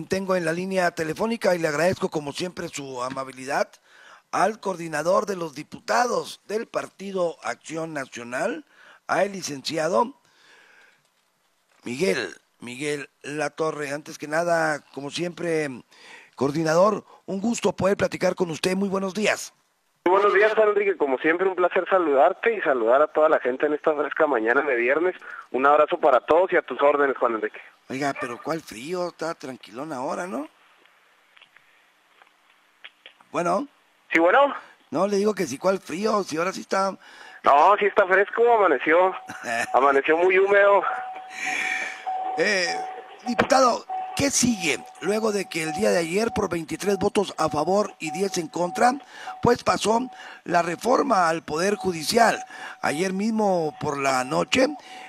Tengo en la línea telefónica y le agradezco como siempre su amabilidad al coordinador de los diputados del Partido Acción Nacional, al licenciado Miguel Latorre. Antes que nada, como siempre, coordinador, un gusto poder platicar con usted. Muy buenos días. Muy buenos días, Juan Enrique. Como siempre, un placer saludarte y saludar a toda la gente en esta fresca mañana de viernes. Un abrazo para todos y a tus órdenes, Juan Enrique. Oiga, pero ¿cuál frío? Está tranquilón ahora, ¿no? Bueno, Sí, bueno. no le digo que sí, ¿cuál frío? Si ahora sí está... No, sí está fresco, amaneció muy húmedo. Eh, Diputado, ¿qué sigue? Luego de que el día de ayer, por 23 votos a favor y 10 en contra, pues pasó la reforma al Poder Judicial. Ayer mismo por la noche,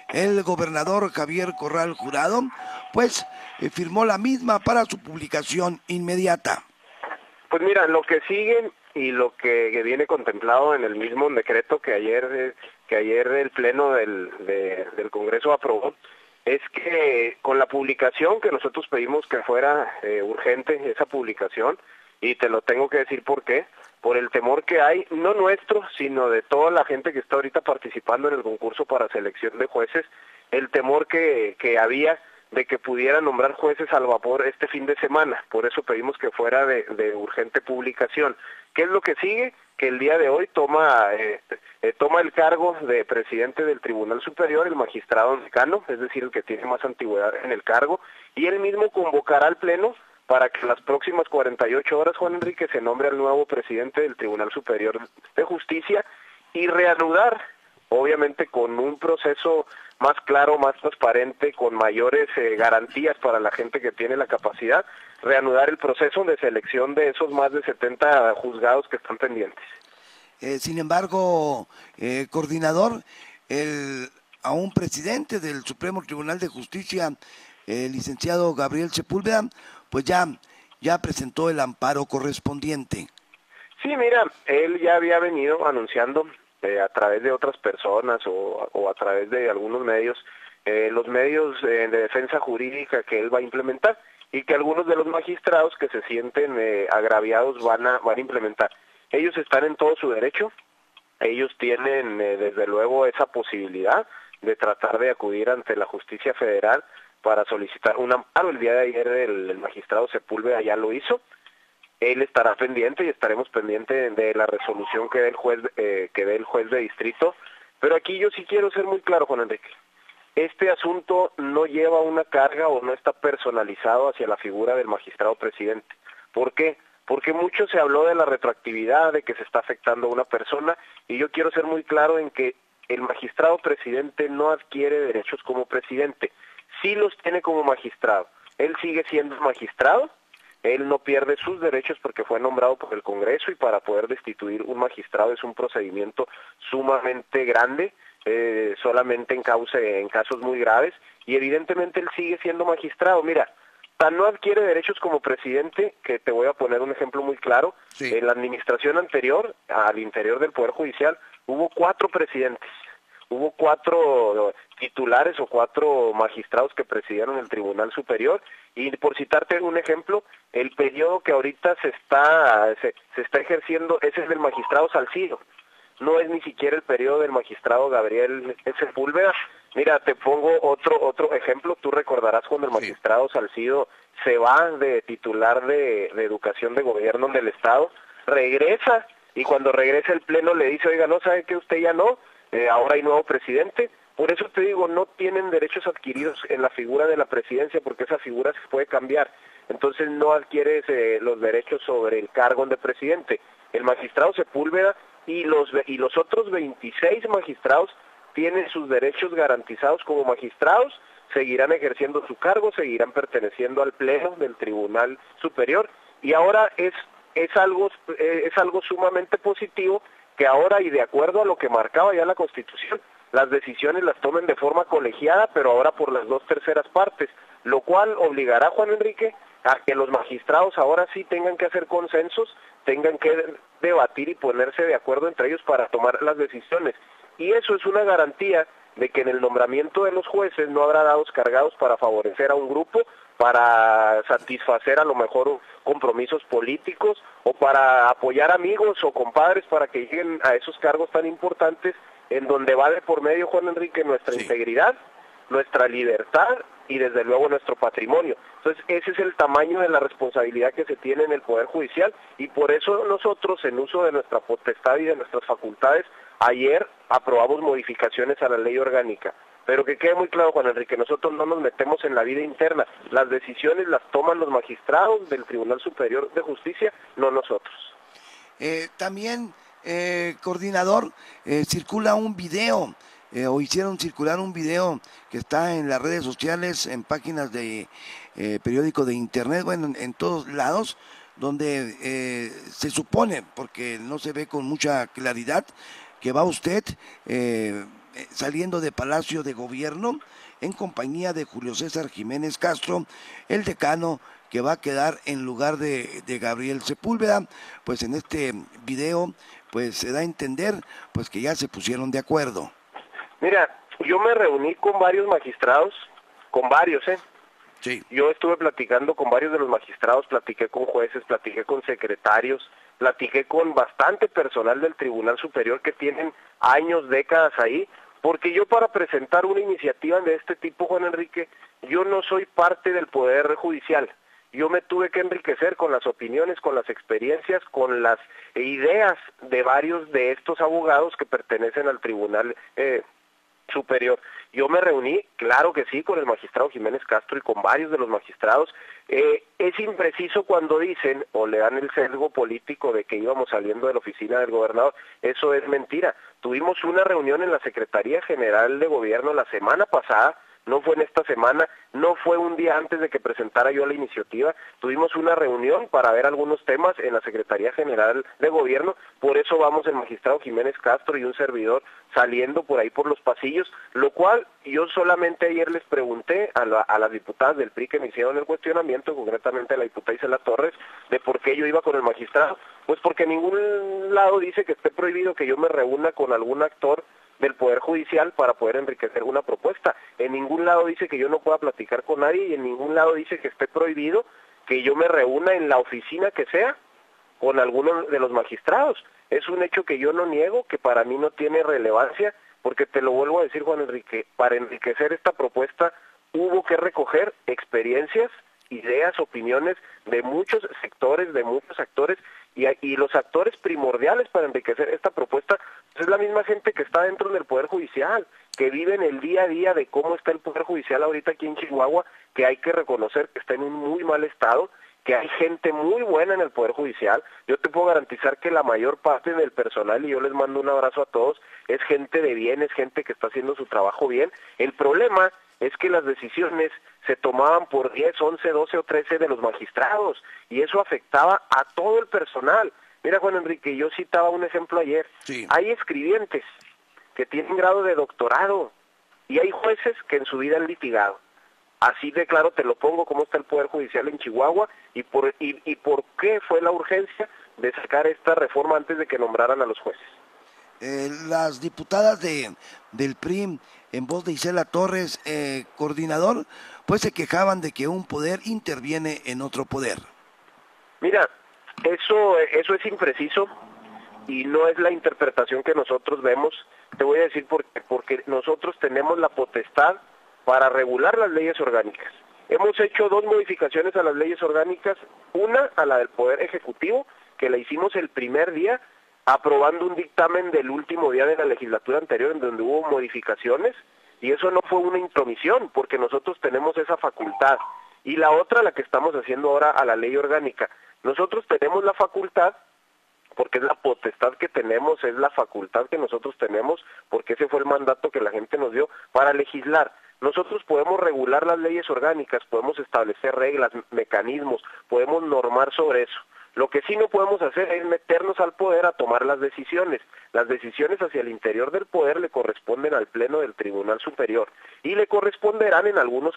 el gobernador Javier Corral Jurado, pues firmó la misma para su publicación inmediata. Pues mira, lo que sigue y lo que viene contemplado en el mismo decreto que ayer el Pleno del Congreso aprobó, es que con la publicación que nosotros pedimos que fuera urgente esa publicación, y te lo tengo que decir por qué, por el temor que hay, no nuestro, sino de toda la gente que está ahorita participando en el concurso para selección de jueces, el temor que había de que pudiera nombrar jueces al vapor este fin de semana. Por eso pedimos que fuera de urgente publicación. ¿Qué es lo que sigue? Que el día de hoy toma el cargo de presidente del Tribunal Superior el magistrado decano, es decir, el que tiene más antigüedad en el cargo, y él mismo convocará al Pleno para que en las próximas 48 horas, Juan Enrique, se nombre al nuevo presidente del Tribunal Superior de Justicia y reanudar, obviamente con un proceso más claro, más transparente, con mayores garantías para la gente que tiene la capacidad, reanudar el proceso de selección de esos más de 70 juzgados que están pendientes. Sin embargo, coordinador, a un presidente del Supremo Tribunal de Justicia, el licenciado Gabriel Sepúlveda, pues ya presentó el amparo correspondiente. Sí, mira, él ya había venido anunciando a través de otras personas o a través de algunos medios, los medios de defensa jurídica que él va a implementar y que algunos de los magistrados que se sienten agraviados van a implementar. Ellos están en todo su derecho, ellos tienen desde luego esa posibilidad de tratar de acudir ante la justicia federal para solicitar un amparo. El día de ayer el magistrado Sepúlveda ya lo hizo. Él estará pendiente y estaremos pendientes de la resolución que dé el juez de distrito. Pero aquí yo sí quiero ser muy claro, Juan Enrique. Este asunto no lleva una carga o no está personalizado hacia la figura del magistrado presidente. ¿Por qué? Porque mucho se habló de la retroactividad, de que se está afectando a una persona, y yo quiero ser muy claro en que el magistrado presidente no adquiere derechos como presidente, sí los tiene como magistrado. Él sigue siendo magistrado, él no pierde sus derechos porque fue nombrado por el Congreso, y para poder destituir un magistrado es un procedimiento sumamente grande, solamente en casos muy graves, y evidentemente él sigue siendo magistrado. Mira, tan no adquiere derechos como presidente, que te voy a poner un ejemplo muy claro. Sí. En la administración anterior, al interior del Poder Judicial, hubo 4 presidentes, hubo 4 titulares o 4 magistrados que presidieron el Tribunal Superior, y por citarte un ejemplo, el periodo que ahorita se está ejerciendo es el del magistrado Salcido, no es ni siquiera el periodo del magistrado Gabriel Sepúlveda. Mira, te pongo otro ejemplo. Tú recordarás cuando el magistrado Salcido se va de titular de Educación de Gobierno del Estado, regresa, y cuando regresa el Pleno le dice, oiga, ¿no sabe que usted ya no? Ahora hay nuevo presidente. Por eso te digo, no tienen derechos adquiridos en la figura de la presidencia, porque esa figura se puede cambiar. Entonces no adquieres los derechos sobre el cargo de presidente. El magistrado Sepúlveda y los otros 26 magistrados tienen sus derechos garantizados como magistrados, seguirán ejerciendo su cargo, seguirán perteneciendo al Pleno del Tribunal Superior, y ahora es algo sumamente positivo que ahora, y de acuerdo a lo que marcaba ya la Constitución, las decisiones las tomen de forma colegiada, pero ahora por las 2/3 partes, lo cual obligará, Juan Enrique, a que los magistrados ahora sí tengan que hacer consensos, tengan que debatir y ponerse de acuerdo entre ellos para tomar las decisiones. y eso es una garantía de que en el nombramiento de los jueces no habrá dados cargados para favorecer a un grupo, para satisfacer a lo mejor compromisos políticos o para apoyar amigos o compadres para que lleguen a esos cargos tan importantes, en donde va de por medio, Juan Enrique, nuestra integridad, nuestra libertad y desde luego nuestro patrimonio. Entonces ese es el tamaño de la responsabilidad que se tiene en el Poder Judicial, y por eso nosotros, en uso de nuestra potestad y de nuestras facultades, ayer aprobamos modificaciones a la ley orgánica. Pero que quede muy claro, Juan Enrique, nosotros no nos metemos en la vida interna, las decisiones las toman los magistrados del Tribunal Superior de Justicia, no nosotros. También, coordinador, circula un video, o hicieron circular un video que está en las redes sociales, en páginas de periódico de internet, bueno, en todos lados, donde se supone, porque no se ve con mucha claridad, que va usted saliendo de Palacio de Gobierno en compañía de Julio César Jiménez Castro, el decano que va a quedar en lugar de Gabriel Sepúlveda. Pues en este video pues se da a entender pues que ya se pusieron de acuerdo. Mira, yo me reuní con varios magistrados, con varios, Sí. Yo estuve platicando con varios de los magistrados, platiqué con jueces, platiqué con secretarios, platiqué con bastante personal del Tribunal Superior que tienen años, décadas ahí, porque yo, para presentar una iniciativa de este tipo, Juan Enrique, yo no soy parte del Poder Judicial. Yo me tuve que enriquecer con las opiniones, con las experiencias, con las ideas de varios de estos abogados que pertenecen al Tribunal Superior. Yo me reuní, claro que sí, con el magistrado Jiménez Castro y con varios de los magistrados. Es impreciso cuando dicen o le dan el sesgo político de que íbamos saliendo de la oficina del gobernador. Eso es mentira. Tuvimos una reunión en la Secretaría General de Gobierno la semana pasada, no fue en esta semana, no fue un día antes de que presentara yo la iniciativa. Tuvimos una reunión para ver algunos temas en la Secretaría General de Gobierno, por eso vamos el magistrado Jiménez Castro y un servidor saliendo por ahí por los pasillos, lo cual yo solamente ayer les pregunté a las diputadas del PRI que me hicieron el cuestionamiento, concretamente a la diputada Isela Torres, de por qué yo iba con el magistrado. Pues porque en ningún lado dice que esté prohibido que yo me reúna con algún actor del Poder Judicial para poder enriquecer una propuesta. En ningún lado dice que yo no pueda platicar con nadie, y en ningún lado dice que esté prohibido que yo me reúna en la oficina que sea con alguno de los magistrados. Es un hecho que yo no niego, que para mí no tiene relevancia, porque te lo vuelvo a decir, Juan Enrique, para enriquecer esta propuesta hubo que recoger experiencias, ideas, opiniones de muchos sectores, de muchos actores, y los actores primordiales para enriquecer esta propuesta pues es la misma gente que está dentro del Poder Judicial, que vive en el día a día de cómo está el Poder Judicial ahorita aquí en Chihuahua, que hay que reconocer que está en un muy mal estado, que hay gente muy buena en el Poder Judicial. Yo te puedo garantizar que la mayor parte del personal, y yo les mando un abrazo a todos, es gente de bien, es gente que está haciendo su trabajo bien. El problema es que las decisiones se tomaban por 10, 11, 12 o 13 de los magistrados, y eso afectaba a todo el personal. Mira, Juan Enrique, yo citaba un ejemplo ayer. Sí. Hay escribientes que tienen grado de doctorado, y hay jueces que en su vida han litigado. Así de claro te lo pongo, cómo está el Poder Judicial en Chihuahua, y por qué fue la urgencia de sacar esta reforma antes de que nombraran a los jueces. Las diputadas del PRI, en voz de Isela Torres, coordinador, pues se quejaban de que un poder interviene en otro poder. Mira, eso es impreciso y no es la interpretación que nosotros vemos. Te voy a decir porque nosotros tenemos la potestad para regular las leyes orgánicas. Hemos hecho 2 modificaciones a las leyes orgánicas, una a la del Poder Ejecutivo, que la hicimos el primer día, aprobando un dictamen del último día de la legislatura anterior en donde hubo modificaciones, y eso no fue una intromisión, porque nosotros tenemos esa facultad. Y la otra, la que estamos haciendo ahora a la ley orgánica. Nosotros tenemos la facultad, porque es la potestad que tenemos, es la facultad que nosotros tenemos, porque ese fue el mandato que la gente nos dio para legislar. Nosotros podemos regular las leyes orgánicas, podemos establecer reglas, mecanismos, podemos normar sobre eso. Lo que sí no podemos hacer es meternos al poder a tomar las decisiones. Las decisiones hacia el interior del poder le corresponden al Pleno del Tribunal Superior y le corresponderán en algunas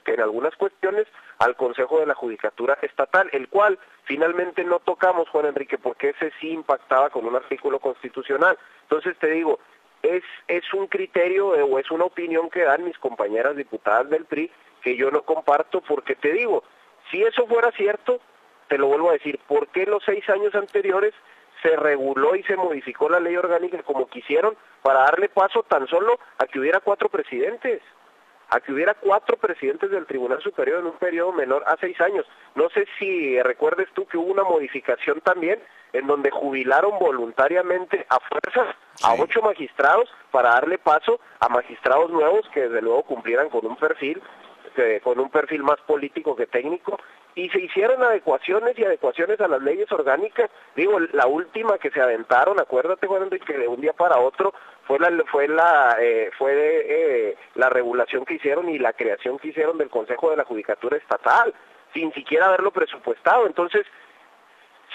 cuestiones al Consejo de la Judicatura Estatal, el cual finalmente no tocamos, Juan Enrique, porque ese sí impactaba con un artículo constitucional. Entonces te digo, es un criterio o es una opinión que dan mis compañeras diputadas del PRI que yo no comparto, porque te digo, si eso fuera cierto, te lo vuelvo a decir, ¿por qué los 6 años anteriores se reguló y se modificó la ley orgánica como quisieron para darle paso tan solo a que hubiera 4 presidentes? A que hubiera 4 presidentes del Tribunal Superior en un periodo menor a 6 años. No sé si recuerdes tú que hubo una modificación también en donde jubilaron voluntariamente a fuerzas a 8 magistrados para darle paso a magistrados nuevos que desde luego cumplieran con un perfil más político que técnico, y se hicieron adecuaciones a las leyes orgánicas. Digo, la última que se aventaron, acuérdate, Juan Enrique, de un día para otro fue la regulación que hicieron y la creación que hicieron del Consejo de la Judicatura Estatal, sin siquiera haberlo presupuestado. Entonces,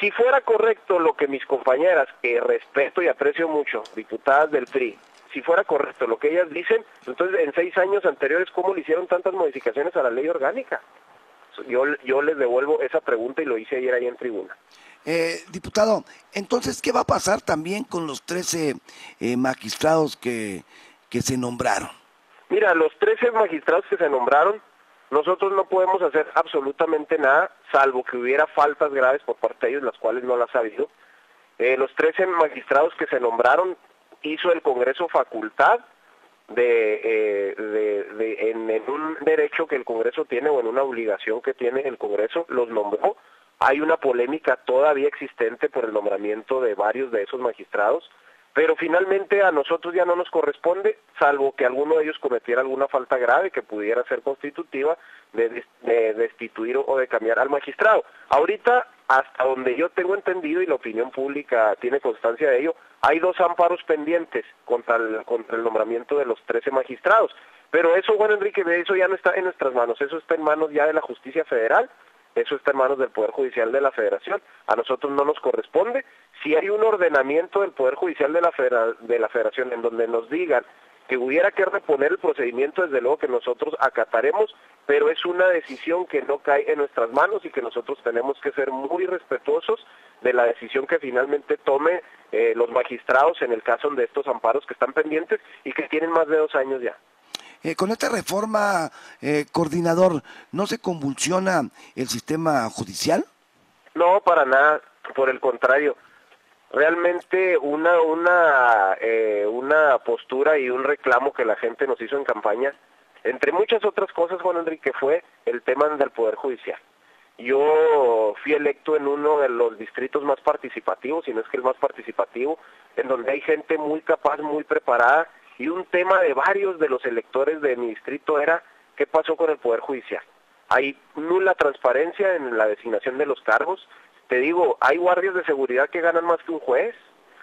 si fuera correcto lo que mis compañeras, que respeto y aprecio mucho, diputadas del PRI, si fuera correcto lo que ellas dicen, entonces en 6 años anteriores, ¿cómo le hicieron tantas modificaciones a la ley orgánica? Yo les devuelvo esa pregunta y lo hice ayer ahí en tribuna. Diputado, entonces, ¿qué va a pasar también con los 13 magistrados que se nombraron? Mira, los 13 magistrados que se nombraron, nosotros no podemos hacer absolutamente nada, salvo que hubiera faltas graves por parte de ellos, las cuales no las ha habido. Los 13 magistrados que se nombraron, hizo el Congreso facultad en un derecho que el Congreso tiene o en una obligación que tiene el Congreso, los nombró. Hay una polémica todavía existente por el nombramiento de varios de esos magistrados, pero finalmente a nosotros ya no nos corresponde, salvo que alguno de ellos cometiera alguna falta grave que pudiera ser constitutiva de destituir o de cambiar al magistrado. Ahorita, hasta donde yo tengo entendido y la opinión pública tiene constancia de ello, hay 2 amparos pendientes contra el nombramiento de los 13 magistrados. Pero eso, Juan Enrique, eso ya no está en nuestras manos, eso está en manos ya de la Justicia Federal, eso está en manos del Poder Judicial de la Federación. A nosotros no nos corresponde. Si hay un ordenamiento del Poder Judicial de la Federación en donde nos digan que hubiera que reponer el procedimiento, desde luego que nosotros acataremos, pero es una decisión que no cae en nuestras manos y que nosotros tenemos que ser muy respetuosos de la decisión que finalmente tome los magistrados en el caso de estos amparos que están pendientes y que tienen más de 2 años ya. Con esta reforma, coordinador, ¿no se convulsiona el sistema judicial? No, para nada, por el contrario. Realmente una postura y un reclamo que la gente nos hizo en campaña, entre muchas otras cosas, Juan Enrique, fue el tema del Poder Judicial. Yo fui electo en uno de los distritos más participativos, si no es que el más participativo, en donde hay gente muy capaz, muy preparada, y un tema de varios de los electores de mi distrito era ¿qué pasó con el Poder Judicial? Hay nula transparencia en la designación de los cargos. Te digo, hay guardias de seguridad que ganan más que un juez.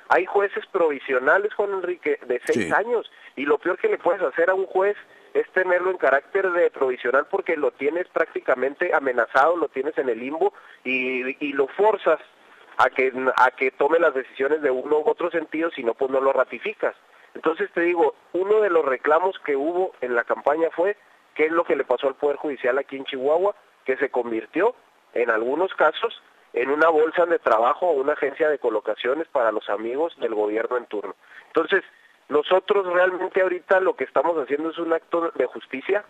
Hay jueces provisionales, Juan Enrique, de 6 años. Y lo peor que le puedes hacer a un juez es tenerlo en carácter de provisional porque lo tienes prácticamente amenazado, lo tienes en el limbo y lo forzas a que tome las decisiones de uno u otro sentido, si no, pues no lo ratificas. Entonces te digo, uno de los reclamos que hubo en la campaña fue qué es lo que le pasó al Poder Judicial aquí en Chihuahua, que se convirtió, en algunos casos, en una bolsa de trabajo o una agencia de colocaciones para los amigos del gobierno en turno. Entonces, nosotros realmente ahorita lo que estamos haciendo es un acto de justicia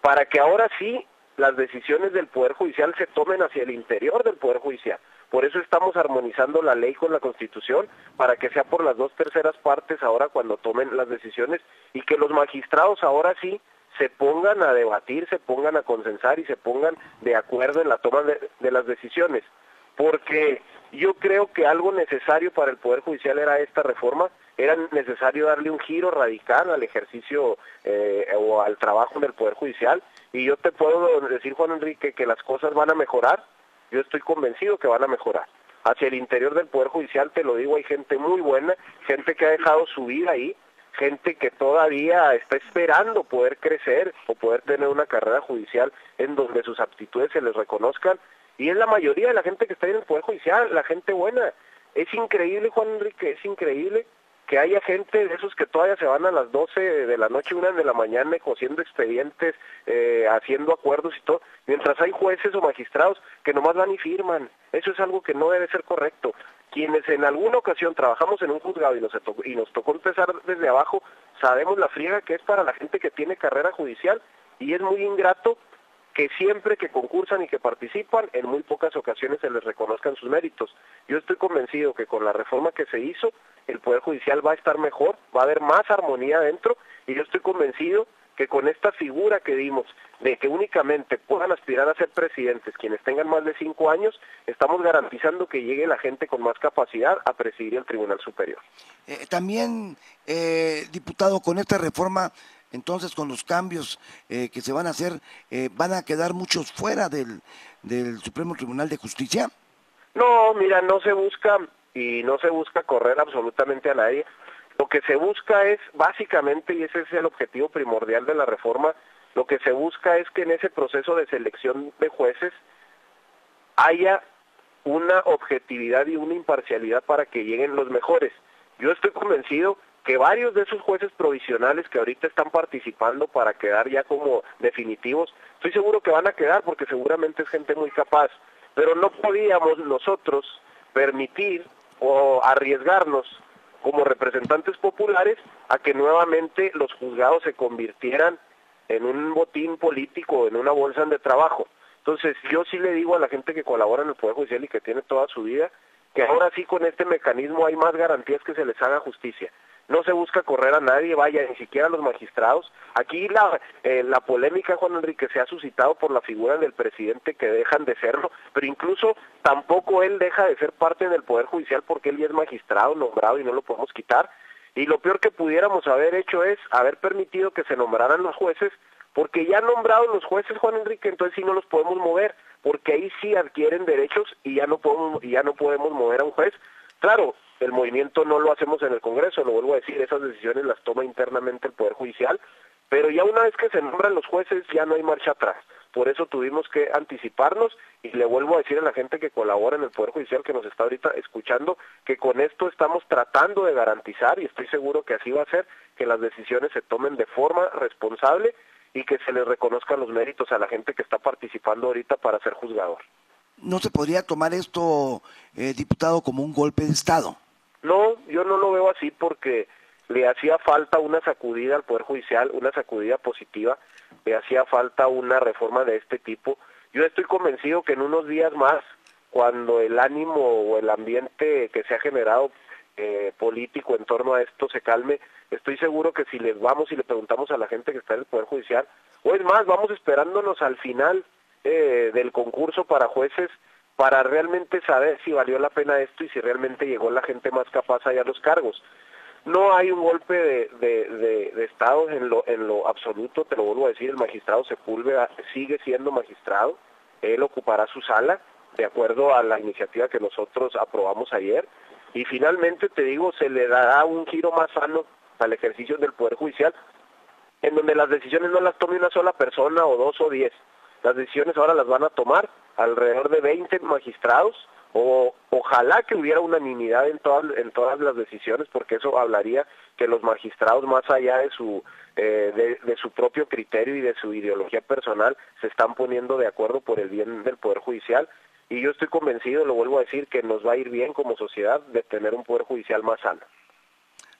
para que ahora sí las decisiones del Poder Judicial se tomen hacia el interior del Poder Judicial. Por eso estamos armonizando la ley con la Constitución, para que sea por las 2/3 partes ahora cuando tomen las decisiones y que los magistrados ahora sí se pongan a debatir, se pongan a consensar y se pongan de acuerdo en la toma de las decisiones. Porque yo creo que algo necesario para el Poder Judicial era esta reforma, era necesario darle un giro radical al ejercicio o al trabajo del Poder Judicial, y yo te puedo decir, Juan Enrique, que las cosas van a mejorar. Yo estoy convencido que van a mejorar. Hacia el interior del Poder Judicial, te lo digo, hay gente muy buena, gente que ha dejado su vida ahí, gente que todavía está esperando poder crecer o poder tener una carrera judicial en donde sus aptitudes se les reconozcan, y es la mayoría de la gente que está en el Poder Judicial, la gente buena. Es increíble, Juan Enrique, es increíble que haya gente de esos que todavía se van a las 12 de la noche, 1 de la mañana, negociando expedientes, haciendo acuerdos y todo, mientras hay jueces o magistrados que nomás van y firman. Eso es algo que no debe ser correcto. Quienes en alguna ocasión trabajamos en un juzgado y nos tocó empezar desde abajo, sabemos la friega que es para la gente que tiene carrera judicial, y es muy ingrato que siempre que concursan y que participan, en muy pocas ocasiones se les reconozcan sus méritos. Yo estoy convencido que con la reforma que se hizo, el Poder Judicial va a estar mejor, va a haber más armonía dentro, y yo estoy convencido que con esta figura que dimos, de que únicamente puedan aspirar a ser presidentes quienes tengan más de 5 años, estamos garantizando que llegue la gente con más capacidad a presidir el Tribunal Superior. También, diputado, con esta reforma, entonces con los cambios que se van a hacer, ¿van a quedar muchos fuera del Supremo Tribunal de Justicia? No, mira, no se busca correr absolutamente a nadie. Lo que se busca es, básicamente, y ese es el objetivo primordial de la reforma, lo que se busca es que en ese proceso de selección de jueces haya una objetividad y una imparcialidad para que lleguen los mejores. Yo estoy convencido que varios de esos jueces provisionales que ahorita están participando para quedar ya como definitivos, estoy seguro que van a quedar porque seguramente es gente muy capaz, pero no podíamos nosotros permitir o arriesgarnos como representantes populares a que nuevamente los juzgados se convirtieran en un botín político, en una bolsa de trabajo. Entonces yo sí le digo a la gente que colabora en el Poder Judicial y que tiene toda su vida, que ahora sí con este mecanismo hay más garantías que se les haga justicia. No se busca correr a nadie, vaya, ni siquiera a los magistrados. Aquí la polémica, Juan Enrique, se ha suscitado por la figura del presidente, que dejan de serlo, pero incluso tampoco él deja de ser parte del Poder Judicial porque él ya es magistrado, nombrado, y no lo podemos quitar. Y lo peor que pudiéramos haber hecho es haber permitido que se nombraran los jueces, porque ya nombrados los jueces, Juan Enrique, entonces sí no los podemos mover, porque ahí sí adquieren derechos y ya no podemos mover a un juez. Claro, el movimiento no lo hacemos en el Congreso, lo vuelvo a decir, esas decisiones las toma internamente el Poder Judicial, pero ya una vez que se nombran los jueces ya no hay marcha atrás. Por eso tuvimos que anticiparnos, y le vuelvo a decir a la gente que colabora en el Poder Judicial, que nos está ahorita escuchando, que con esto estamos tratando de garantizar, y estoy seguro que así va a ser, que las decisiones se tomen de forma responsable y que se les reconozcan los méritos a la gente que está participando ahorita para ser juzgador. ¿No se podría tomar esto, diputado, como un golpe de Estado? No, yo no lo veo así, porque le hacía falta una sacudida al Poder Judicial, una sacudida positiva, le hacía falta una reforma de este tipo. Yo estoy convencido que en unos días más, cuando el ánimo o el ambiente que se ha generado político en torno a esto se calme, estoy seguro que si les vamos y le preguntamos a la gente que está en el Poder Judicial, o es más, vamos esperándonos al final del concurso para jueces, para realmente saber si valió la pena esto y si realmente llegó la gente más capaz allá a los cargos. No hay un golpe de Estado en lo absoluto, te lo vuelvo a decir, el magistrado Sepúlveda sigue siendo magistrado, él ocupará su sala, de acuerdo a la iniciativa que nosotros aprobamos ayer, y finalmente, te digo, se le dará un giro más sano al ejercicio del Poder Judicial, en donde las decisiones no las tome una sola persona, o 2 o 10, las decisiones ahora las van a tomar alrededor de 20 magistrados, o ojalá que hubiera unanimidad en todas las decisiones, porque eso hablaría que los magistrados, más allá de su propio criterio y de su ideología personal, se están poniendo de acuerdo por el bien del Poder Judicial, y yo estoy convencido, lo vuelvo a decir, que nos va a ir bien como sociedad de tener un Poder Judicial más sano.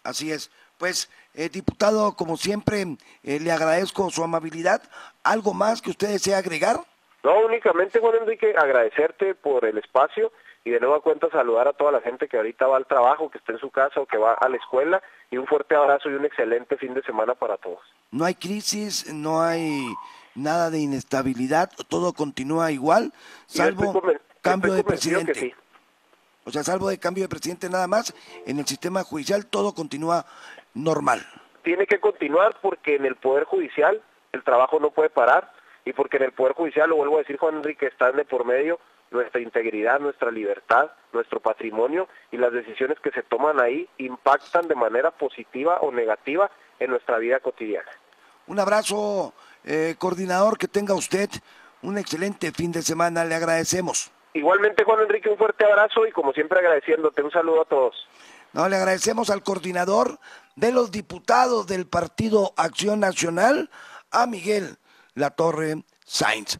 Así es. Pues, diputado, como siempre, le agradezco su amabilidad. ¿Algo más que usted desea agregar? No, únicamente, Juan Enrique, agradecerte por el espacio, y de nueva cuenta saludar a toda la gente que ahorita va al trabajo, que está en su casa o que va a la escuela, y un fuerte abrazo y un excelente fin de semana para todos. No hay crisis, no hay nada de inestabilidad, todo continúa igual, salvo cambio de presidente. Sí. O sea, salvo de cambio de presidente nada más, en el sistema judicial todo continúa normal. Tiene que continuar, porque en el Poder Judicial el trabajo no puede parar, y porque en el Poder Judicial, lo vuelvo a decir, Juan Enrique, están de por medio nuestra integridad, nuestra libertad, nuestro patrimonio, y las decisiones que se toman ahí impactan de manera positiva o negativa en nuestra vida cotidiana. Un abrazo, coordinador, que tenga usted un excelente fin de semana, le agradecemos. Igualmente, Juan Enrique, un fuerte abrazo, y como siempre agradeciéndote, un saludo a todos. No, le agradecemos al coordinador de los diputados del Partido Acción Nacional, a Miguel Latorre Sainz.